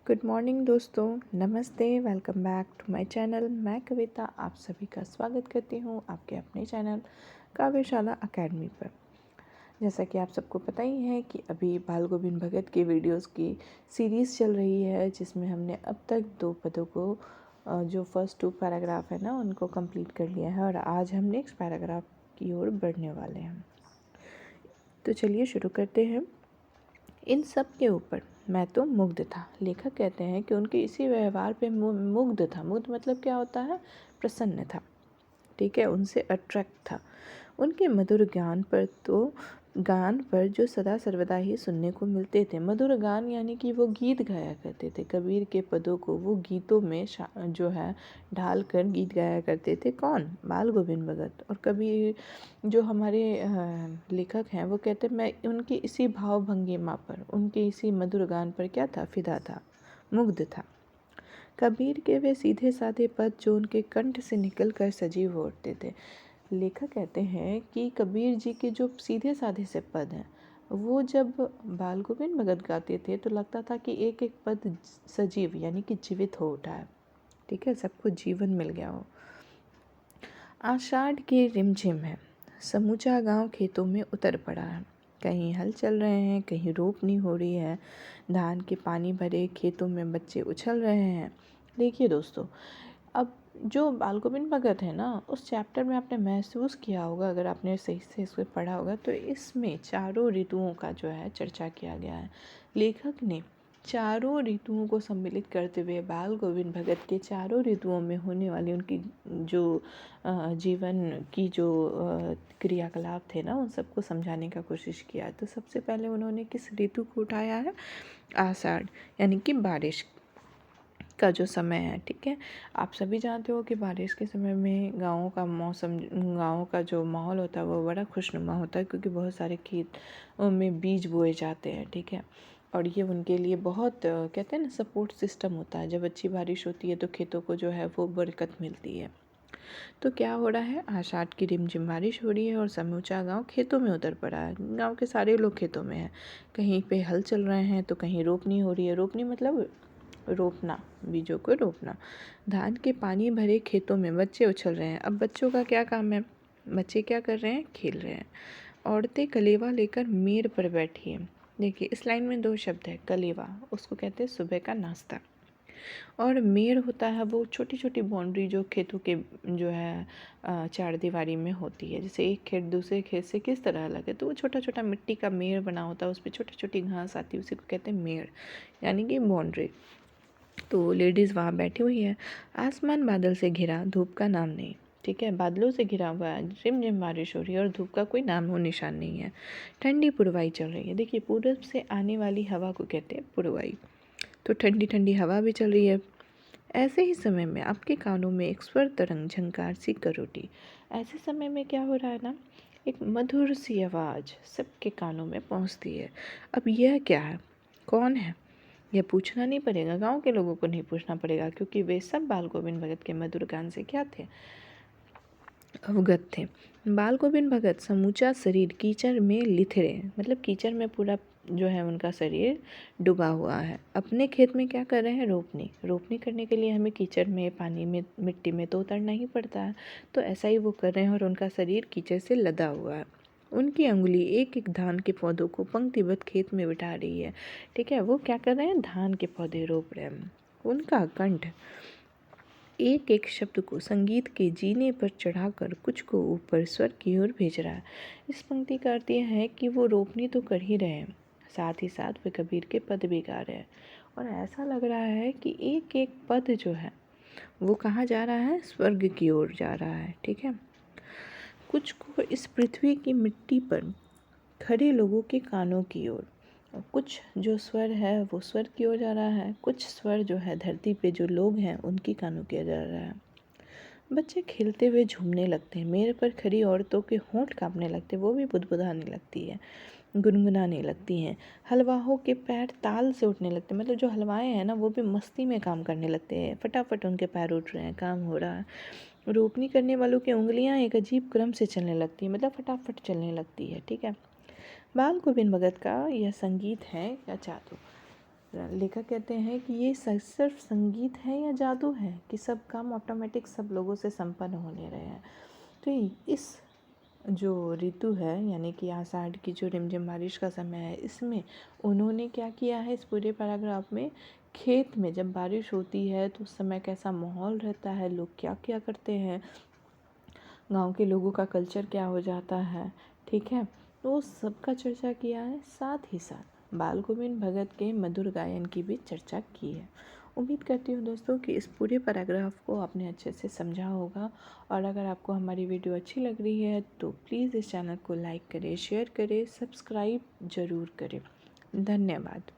Good morning दोस्तों, नमस्ते। Welcome back to my channel. मैं कविता आप सभी का स्वागत करती हूँ आपके अपने चैनल काव्यशाला अकेडमी पर। जैसा कि आप सबको पता ही है कि अभी बाल गोविंद भगत की वीडियोस की सीरीज़ चल रही है, जिसमें हमने अब तक 2 पदों को जो फर्स्ट 2 पैराग्राफ है ना उनको कंप्लीट कर लिया है और आज हम नेक्स्ट पैराग्राफ की ओर बढ़ने वाले हैं। तो चलिए शुरू करते हैं। इन सब के ऊपर मैं तो मुग्ध था। लेखक कहते हैं कि उनके इसी व्यवहार पे मुग्ध था। मुग्ध मतलब क्या होता है? प्रसन्न था, ठीक है, उनसे अट्रैक्ट था। उनके मधुर गान पर जो सदा सर्वदा ही सुनने को मिलते थे। मधुर गान यानी कि वो गीत गाया करते थे। कबीर के पदों को वो गीतों में जो है ढाल कर गीत गाया करते थे। कौन? बाल गोविंद भगत। और कबीर जो हमारे लेखक हैं वो कहते मैं उनकी इसी भाव भंगिमा पर, उनके इसी मधुर गान पर क्या था? फिदा था, मुग्ध था। कबीर के वे सीधे साधे पद जो उनके कंठ से निकल कर सजीव हो उठते थे। लेखक कहते हैं कि कबीर जी के जो सीधे साधे से पद हैं वो जब बाल गोविंद भगत गाते थे तो लगता था कि एक एक पद सजीव यानी कि जीवित हो उठा है, ठीक है, सबको जीवन मिल गया हो। आषाढ़ की रिमझिम है, समूचा गांव खेतों में उतर पड़ा है। कहीं हल चल रहे हैं, कहीं रोपनी हो रही है। धान के पानी भरे खेतों में बच्चे उछल रहे हैं। देखिए दोस्तों, अब जो बाल गोविंद भगत है ना, उस चैप्टर में आपने महसूस किया होगा, अगर आपने सही से इसको पढ़ा होगा, तो इसमें चारों ऋतुओं का जो है चर्चा किया गया है। लेखक ने चारों ऋतुओं को सम्मिलित करते हुए बाल गोविंद भगत के चारों ऋतुओं में होने वाली उनकी जो जीवन की जो क्रियाकलाप थे ना, उन सबको समझाने का कोशिश किया। तो सबसे पहले उन्होंने किस ऋतु को उठाया है? आषाढ़, यानी कि बारिश का जो समय है, ठीक है। आप सभी जानते हो कि बारिश के समय में गाँव का मौसम, गाँव का जो माहौल होता है वो बड़ा खुशनुमा होता है, क्योंकि बहुत सारे खेतों में बीज बोए जाते हैं, ठीक है। और ये उनके लिए बहुत कहते हैं ना सपोर्ट सिस्टम होता है। जब अच्छी बारिश होती है तो खेतों को जो है वो बरकत मिलती है। तो क्या हो रहा है? आषाढ़ की रिमझिम बारिश हो रही है और समूचा गांव खेतों में उतर पड़ा है। गांव के सारे लोग खेतों में हैं। कहीं पे हल चल रहे हैं तो कहीं रोपनी हो रही है। रोपनी मतलब रोपना, बीजों को रोपना। धान के पानी भरे खेतों में बच्चे उछल रहे हैं। अब बच्चों का क्या काम है? बच्चे क्या कर रहे हैं? खेल रहे हैं। औरतें कलेवा लेकर मेड़ पर बैठी हैं। देखिए इस लाइन में 2 शब्द है। कलेवा, उसको कहते हैं सुबह का नाश्ता, और मेड़ होता है वो छोटी छोटी बाउंड्री जो खेतों के जो है चार दीवारी में होती है। जैसे एक खेत दूसरे खेत से किस तरह अलग है, तो वो छोटा छोटा मिट्टी का मेड़ बना होता है, उस पर छोटी छोटी घास आती है, उसी को कहते हैं मेड़ यानी कि बाउंड्री। तो लेडीज़ वहाँ बैठी हुई है। आसमान बादल से घिरा, धूप का नाम नहीं, ठीक है। बादलों से घिरा हुआ है, रिमझिम बारिश हो रही है और धूप का कोई नाम हो निशान नहीं है। ठंडी पुरवाई चल रही है। देखिए पूरब से आने वाली हवा को कहते हैं पुरवाई। तो ठंडी ठंडी हवा भी चल रही है। ऐसे ही समय में आपके कानों में एक स्वर तरंग झंकार सी कर उठी। ऐसे समय में क्या हो रहा है ना, एक मधुर सी आवाज़ सबके कानों में पहुंचती है। अब यह क्या है? कौन है? यह पूछना नहीं पड़ेगा, गांव के लोगों को नहीं पूछना पड़ेगा, क्योंकि वे सब बाल गोविंद भगत के मधुर गान से क्या थे? अवगत थे। बाल गोविंद भगत समूचा शरीर कीचड़ में लिथड़े, मतलब कीचड़ में पूरा जो है उनका शरीर डूबा हुआ है। अपने खेत में क्या कर रहे हैं? रोपनी। रोपनी करने के लिए हमें कीचड़ में, पानी में, मिट्टी में तो उतरना ही पड़ता है। तो ऐसा ही वो कर रहे हैं और उनका शरीर कीचड़ से लदा हुआ है। उनकी अंगुली एक एक धान के पौधों को पंक्तिबद्ध खेत में बिठा रही है, ठीक है। वो क्या कर रहे हैं? धान के पौधे रोप रहे हैं। उनका कंठ एक एक शब्द को संगीत के जीने पर चढ़ाकर कुछ को ऊपर स्वर की ओर भेज रहा है। इस पंक्ति का अर्थ यह है कि वो रोपनी तो कर ही रहे हैं, साथ ही साथ वे कबीर के पद भी गा रहे हैं। और ऐसा लग रहा है कि एक एक पद जो है वो कहाँ जा रहा है? स्वर्ग की ओर जा रहा है, ठीक है। कुछ को इस पृथ्वी की मिट्टी पर खड़े लोगों के कानों की ओर, और कुछ जो स्वर है वो स्वर की ओर जा रहा है। कुछ स्वर जो है धरती पे जो लोग हैं उनकी कानों की ओर जा रहा है। बच्चे खेलते हुए झूमने लगते हैं। मेरे पर खड़ी औरतों के होंठ कांपने लगते हैं, वो भी बुदबुदाने लगती है, गुनगुनाने लगती हैं। हलवाओं के पैर ताल से उठने लगते हैं, मतलब जो हलवाए हैं ना वो भी मस्ती में काम करने लगते हैं। फटाफट उनके पैर उठ रहे हैं, काम हो रहा है। रोपनी करने वालों की उंगलियां एक अजीब क्रम से चलने लगती है, मतलब फटाफट चलने लगती है, ठीक है। बाल गोविंद भगत का यह संगीत है या जादू? लेखक कहते हैं कि ये सिर्फ संगीत है या जादू है कि सब काम ऑटोमेटिक सब लोगों से संपन्न होने रहे हैं। तो इस जो ऋतु है यानी कि आषाढ़ की जो रिमझिम बारिश का समय है, इसमें उन्होंने क्या किया है, इस पूरे पैराग्राफ में खेत में जब बारिश होती है तो उस समय कैसा माहौल रहता है, लोग क्या क्या करते हैं, गांव के लोगों का कल्चर क्या हो जाता है, ठीक है, तो सबका चर्चा किया है। साथ ही साथ बाल गोविंद भगत के मधुर गायन की भी चर्चा की है। उम्मीद करती हूँ दोस्तों कि इस पूरे पैराग्राफ को आपने अच्छे से समझा होगा, और अगर आपको हमारी वीडियो अच्छी लग रही है तो प्लीज़ इस चैनल को लाइक करें, शेयर करें, सब्सक्राइब ज़रूर करें। धन्यवाद।